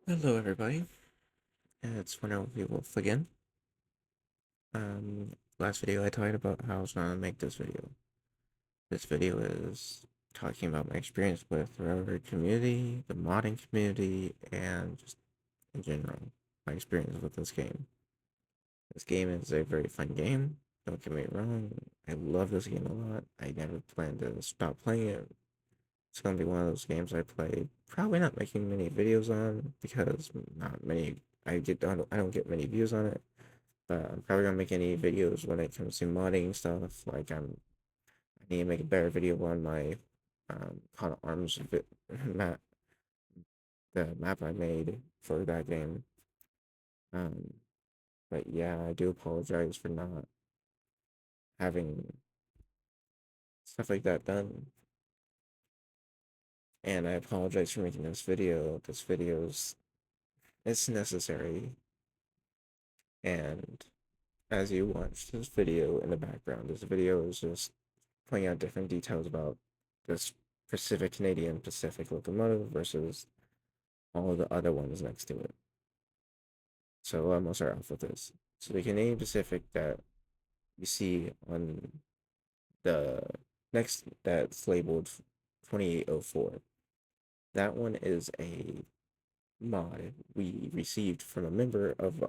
Hello, everybody. It's Winner Wolf again. Last video I talked about how I was gonna make this video. This video is talking about my experience with the Railroad community, the modding community, and just in general, my experience with this game. This game is a very fun game. Don't get me wrong. I love this game a lot. I never plan to stop playing it. It's gonna be one of those games I play. Probably not making many videos on because not many. I don't get many views on it. I'm probably gonna make any videos when it comes to modding stuff. I need to make a better video on my Call of Arms map, the map I made for that game. Um, but yeah, I do apologize for not having stuff like that done, and I apologize for making this video. This video's it's necessary, and as you watch this video in the background, this video is just pointing out different details about this Pacific Canadian Pacific locomotive versus all of the other ones next to it. So I'm gonna start off with this. So the Canadian Pacific that you see on the next that's labeled 2804. That one is a mod we received from a member of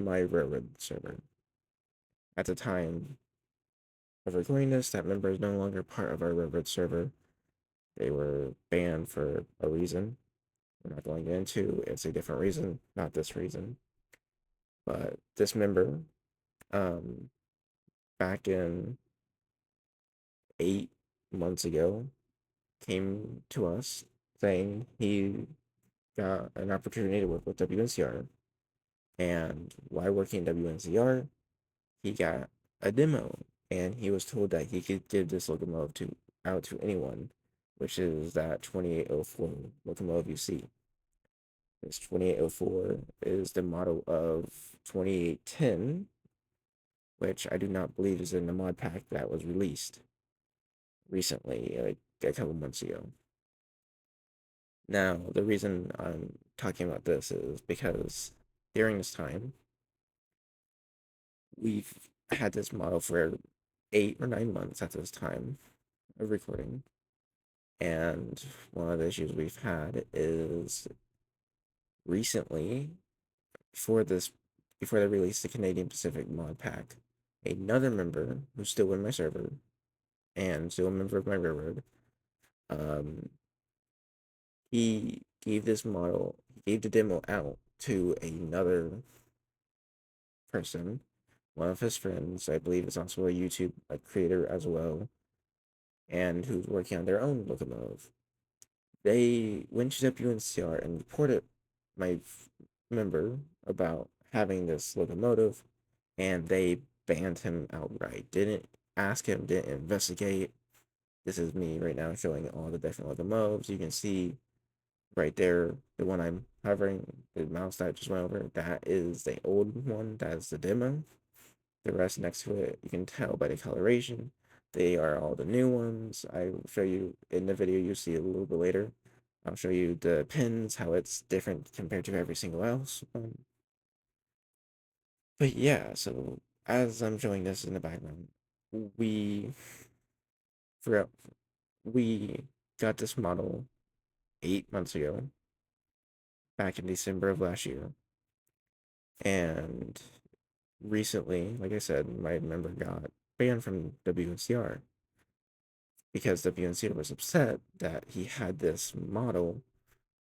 my railroad server. At the time of recording this, that member is no longer part of our railroad server. They were banned for a reason we're not going into. It's a different reason, not this reason. But this member, um, back in 8 months ago, came to us saying he got an opportunity to work with WNCR. And while working at WNCR, he got a demo, and he was told that he could give this locomotive out to anyone, which is that 2804 locomotive you see. This 2804 is the model of 2810, which I do not believe is in the mod pack that was released recently, like a couple months ago. Now, the reason I'm talking about this is because during this time, we've had this model for 8 or 9 months at this time of recording. And one of the issues we've had is recently, before this, before they released the Canadian Pacific mod pack, another member who's still in my server and still a member of my railroad, um, he gave he gave the demo out to another person, one of his friends, I believe is also a YouTube creator as well, and who's working on their own locomotive. They went to WNCR and reported my member about having this locomotive, and they banned him outright. Didn't ask him, didn't investigate. This is me right now showing all the different locomotives. You can see right there, the one I'm hovering, the mouse that just went over, that is the old one, that's the demo. The rest next to it, you can tell by the coloration. They are all the new ones. I will show you in the video you see a little bit later. I'll show you the pins, how it's different compared to every single else. But yeah, so as I'm showing this in the background, we for we got this model 8 months ago, back in December of last year, and recently, like I said, my member got banned from WNCR because WNCR was upset that he had this model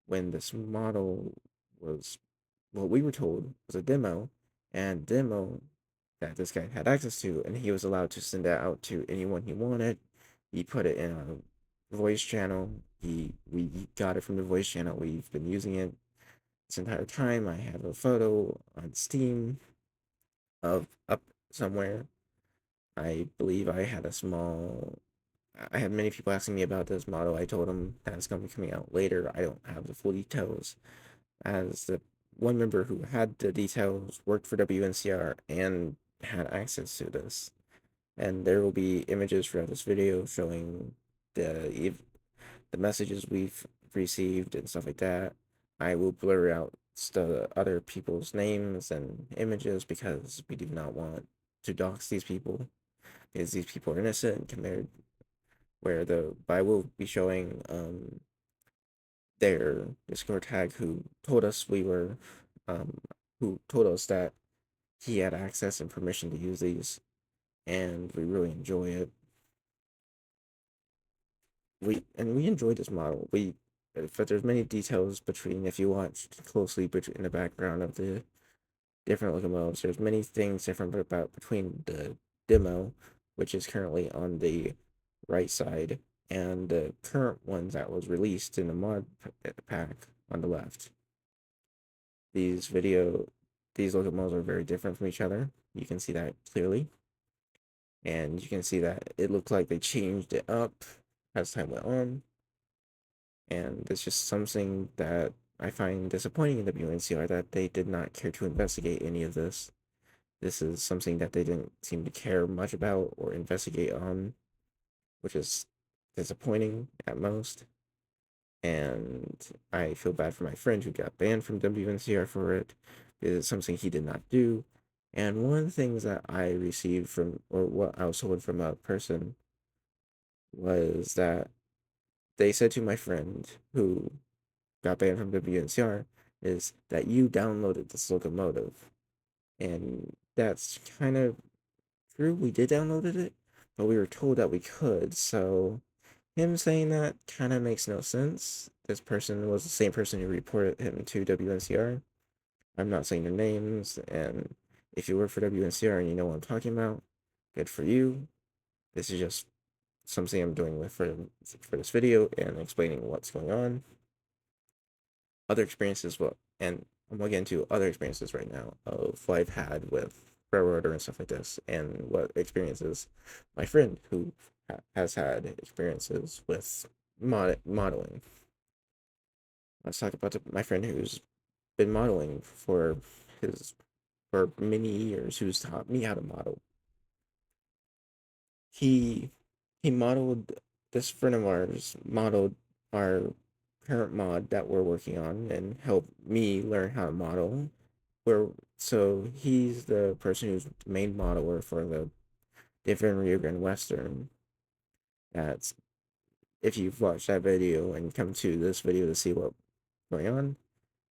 when this model was what we were told was a demo, and demo that this guy had access to, and he was allowed to send that out to anyone he wanted. He put it in a voice channel. We got it from the voice channel. We've been using it this entire time. I have a photo on Steam of up somewhere. I believe I had many people asking me about this model. I told them that it's going to be coming out later. I don't have the full details, as the one member who had the details worked for WNCR and had access to this. And there will be images throughout this video showing the the messages we've received and stuff like that. I will blur out the other people's names and images because we do not want to dox these people, because these people are innocent compared where but I will be showing their Discord tag um who told us that he had access and permission to use these, and we really enjoy it. We enjoy this model. But there's many details between, if you watch closely in the background of the different locomotives, there's many things different about between the demo, which is currently on the right side, and the current ones that was released in the mod pack on the left. These locomotives are very different from each other. You can see that clearly, and you can see that it looked like they changed it up as time went on, and it's just something that I find disappointing in WNCR, that they did not care to investigate any of this. This is something that they didn't seem to care much about or investigate on, which is disappointing at most. And I feel bad for my friend who got banned from WNCR for it, because it's something he did not do. And one of the things that I received from, or what I was told from a person, was that they said to my friend who got banned from WNCR, is that you downloaded this locomotive. And that's kind of true. We did downloaded it, but we were told that we could. So him saying that kind of makes no sense. This person was the same person who reported him to WNCR. I'm not saying their names, and if you work for WNCR and you know what I'm talking about, good for you. This is just something I'm doing for this video and explaining what's going on. Other experiences, and I'm gonna get into other experiences right now of what I've had with Railroader and stuff like this, and what experiences my friend who has had experiences with modeling. Let's talk about my friend who's been modeling for many years, who's taught me how to model. He modeled, this friend of ours modeled our current mod that we're working on and helped me learn how to model. So he's the person who's the main modeler for the different Rio Grande Western. That's, if you've watched that video and come to this video to see what's going on,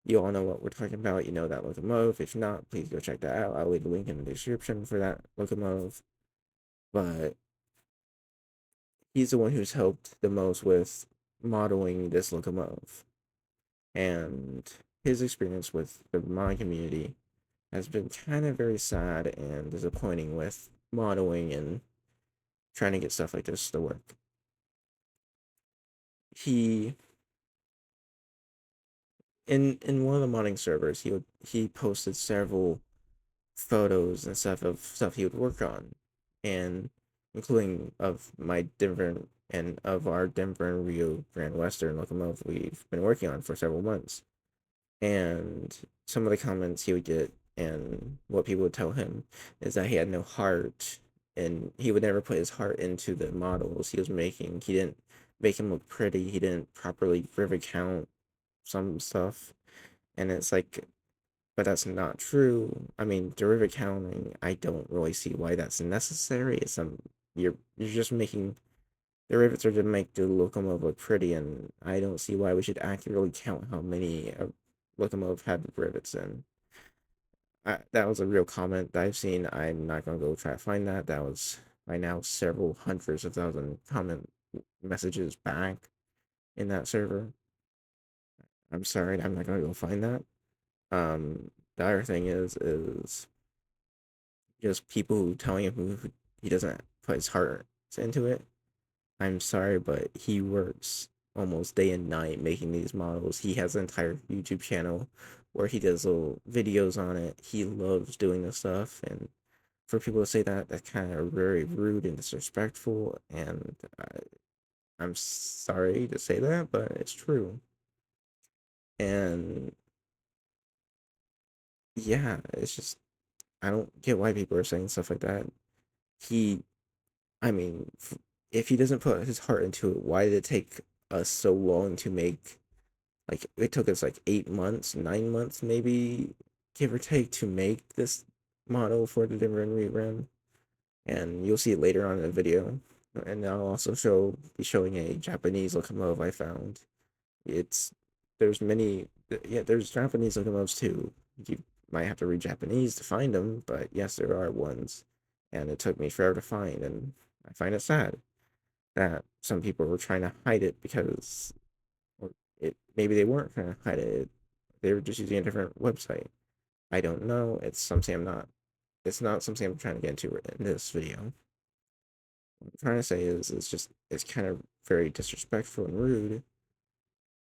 you all know what we're talking about. You know that locomotive. If not, please go check that out. I'll leave a link in the description for that locomotive. But he's the one who's helped the most with modeling this locomotive. And his experience with the mod community has been kind of very sad and disappointing with modeling and trying to get stuff like this to work. He in one of the modding servers, he posted several photos and stuff of stuff he would work on, and including of my Denver and of our Denver and Rio Grande Western locomotive we've been working on for several months. And some of the comments he would get and what people would tell him is that he had no heart, and he would never put his heart into the models he was making. He didn't make him look pretty. He didn't properly river count some stuff. And it's like, but that's not true. I mean, derivative counting, I don't really see why that's necessary. You're just making derivatives are to make the locomotive look pretty, and I don't see why we should accurately count how many locomotive had rivets in. That was a real comment that I've seen. I'm not gonna go try to find that. That was by now several hundreds of thousand comment messages back in that server. I'm sorry, I'm not gonna go find that. The other thing is just people who telling him who he doesn't put his heart into it. I'm sorry, but he works almost day and night making these models. He has an entire YouTube channel where he does little videos on it. He loves doing this stuff, and for people to say that, that's kind of very rude and disrespectful. And I'm sorry to say that, but it's true. And yeah, it's just, I don't get why people are saying stuff like that. He, I mean, if he doesn't put his heart into it, why did it take us so long to make Like it took us like 8 months, 9 months maybe, give or take, to make this model for the Denver and rerun. And you'll see it later on in the video. And I'll also be showing a Japanese locomotive I found. It's there's many yeah, there's Japanese locomotives too. You might have to read Japanese to find them, but yes, there are ones. And it took me forever to find, and I find it sad that some people were trying to hide it because, or it maybe they weren't trying to hide it. They were just using a different website. I don't know. It's not something I'm trying to get into in this video. What I'm trying to say is it's kind of very disrespectful and rude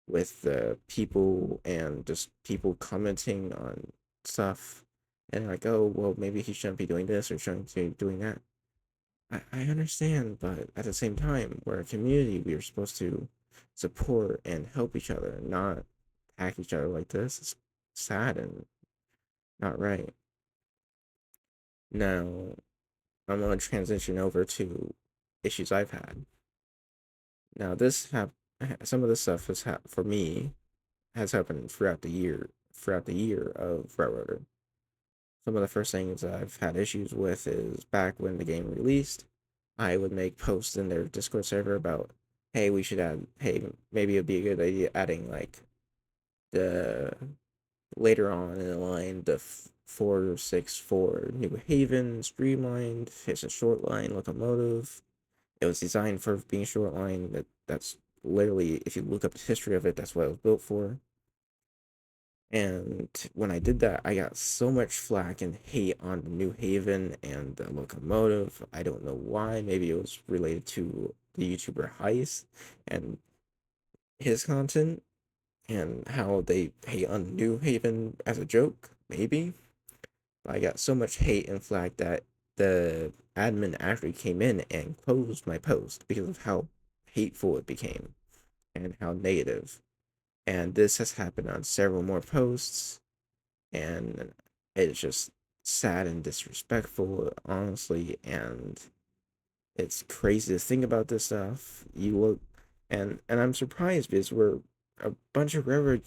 with the people and just people commenting on stuff and like, oh well, maybe he shouldn't be doing this or shouldn't be doing that. I understand, but at the same time, we're a community. We are supposed to support and help each other, not attack each other like this. It's sad and not right. Now, I'm going to transition over to issues I've had. Now, some of this stuff for me has happened throughout the year of Railroader. Some of the first things I've had issues with is back when the game released, I would make posts in their Discord server about, hey, we should add, hey, maybe it'd be a good idea adding like the later on in the line, the 464 New Haven streamlined. It's a short line locomotive. It was designed for being short line. That's literally, if you look up the history of it, that's what it was built for. And when I did that, I got so much flack and hate on New Haven and the locomotive. I don't know why. Maybe it was related to the YouTuber Heist and his content and how they hate on New Haven as a joke. Maybe. But I got so much hate and flack that the admin actually came in and closed my post because of how hateful it became and how negative. And this has happened on several more posts, and it's just sad and disrespectful, honestly. And it's crazy to think about this stuff. You look, and I'm surprised because we're a bunch of railroad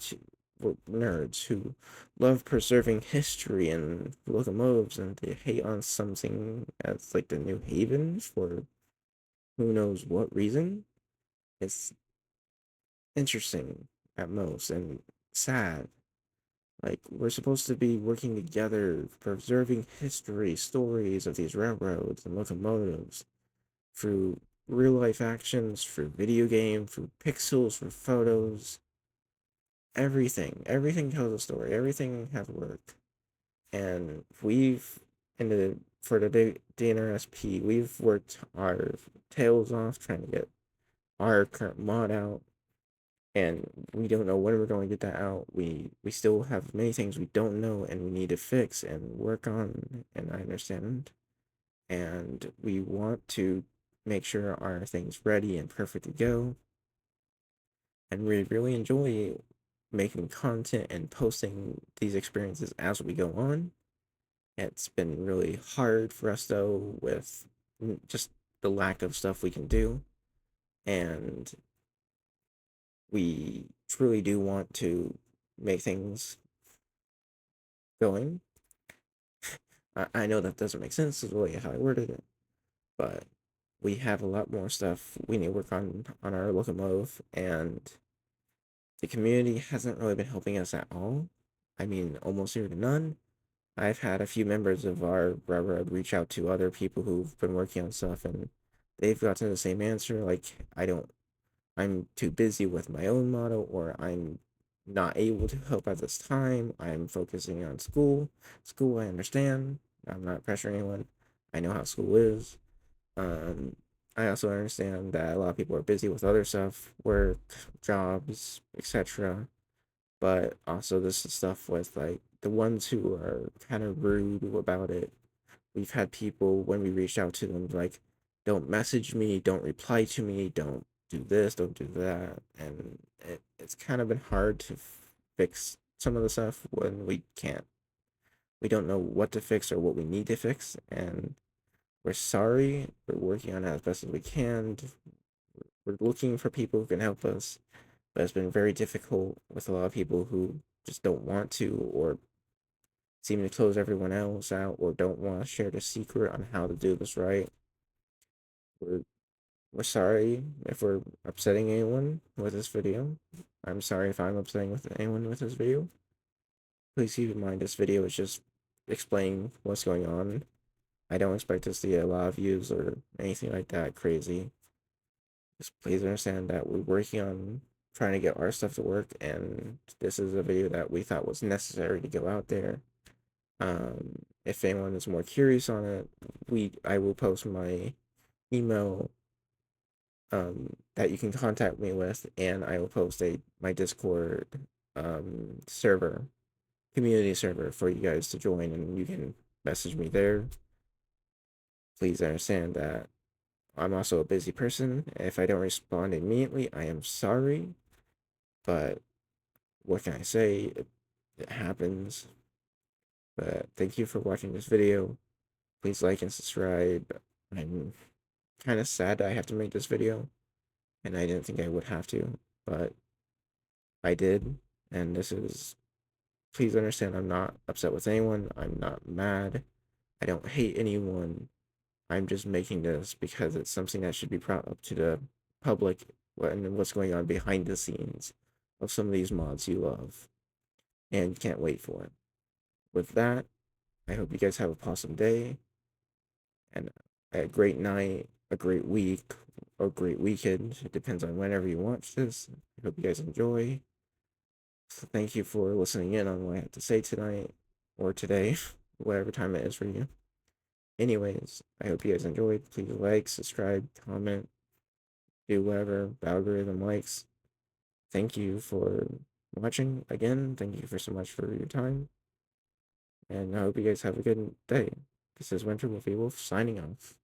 nerds who love preserving history and locomotives, and they hate on something as like the New Haven for who knows what reason. It's interesting at most and sad. Like, we're supposed to be working together, preserving history, stories of these railroads and locomotives through real life actions, through video game, through pixels, through photos, everything. Everything tells a story, everything has work. And we've, in the, for the DNRSP, we've worked our tails off trying to get our current mod out, and we don't know when we're going to get that out. We still have many things we don't know and we need to fix and work on, and I understand. And we want to make sure our things ready and perfect to go. And we really enjoy making content and posting these experiences as we go on. It's been really hard for us though with just the lack of stuff we can do. And we truly do want to make things going. I know that doesn't make sense the way how I worded it, but we have a lot more stuff we need to work on our locomotive, and the community hasn't really been helping us at all. I mean, almost zero to none. I've had a few members of our railroad reach out to other people who've been working on stuff, and they've gotten the same answer. Like, I'm too busy with my own model, or I'm not able to help at this time. I'm focusing on school. School, I understand. I'm not pressuring anyone. I know how school is. Um, I also understand that a lot of people are busy with other stuff, work, jobs, etc. But also, this is stuff with like the ones who are kind of rude about it. We've had people when we reached out to them like, don't message me, don't reply to me, don't do this, don't do that. And it's kind of been hard to fix some of the stuff when we don't know what to fix or what we need to fix. And we're sorry, we're working on it as best as we can. We're looking for people who can help us. but it's been very difficult with a lot of people who just don't want to, or seem to close everyone else out, or don't want to share the secret on how to do this right. We're, we're sorry if we're upsetting anyone with this video. I'm sorry if I'm upsetting with anyone with this video. Please keep in mind this video is just explaining what's going on. I don't expect to see a lot of views or anything like that crazy. Just please understand that we're working on trying to get our stuff to work, and this is a video that we thought was necessary to go out there. If anyone is more curious on it, I will post my email that you can contact me with, and I will post my Discord server, community server for you guys to join, and you can message me there. Please understand that I'm also a busy person. If I don't respond immediately, I am sorry, but what can I say? It happens. But thank you for watching this video. Please like and subscribe. I'm kind of sad that I have to make this video, and I didn't think I would have to, but I did. And please understand, I'm not upset with anyone. I'm not mad. I don't hate anyone. I'm just making this because it's something that should be brought up to the public and what's going on behind the scenes of some of these mods you love and can't wait for it. With that, I hope you guys have a awesome day and a great night, a great week, or a great weekend. It depends on whenever you watch this. I hope you guys enjoy. So thank you for listening in on what I have to say tonight or today, whatever time it is for you. Anyways, I hope you guys enjoyed. Please like, subscribe, comment, do whatever the algorithm likes. Thank you for watching again. Thank you for so much for your time. And I hope you guys have a good day. This is Winter Wolfie Wolf signing off.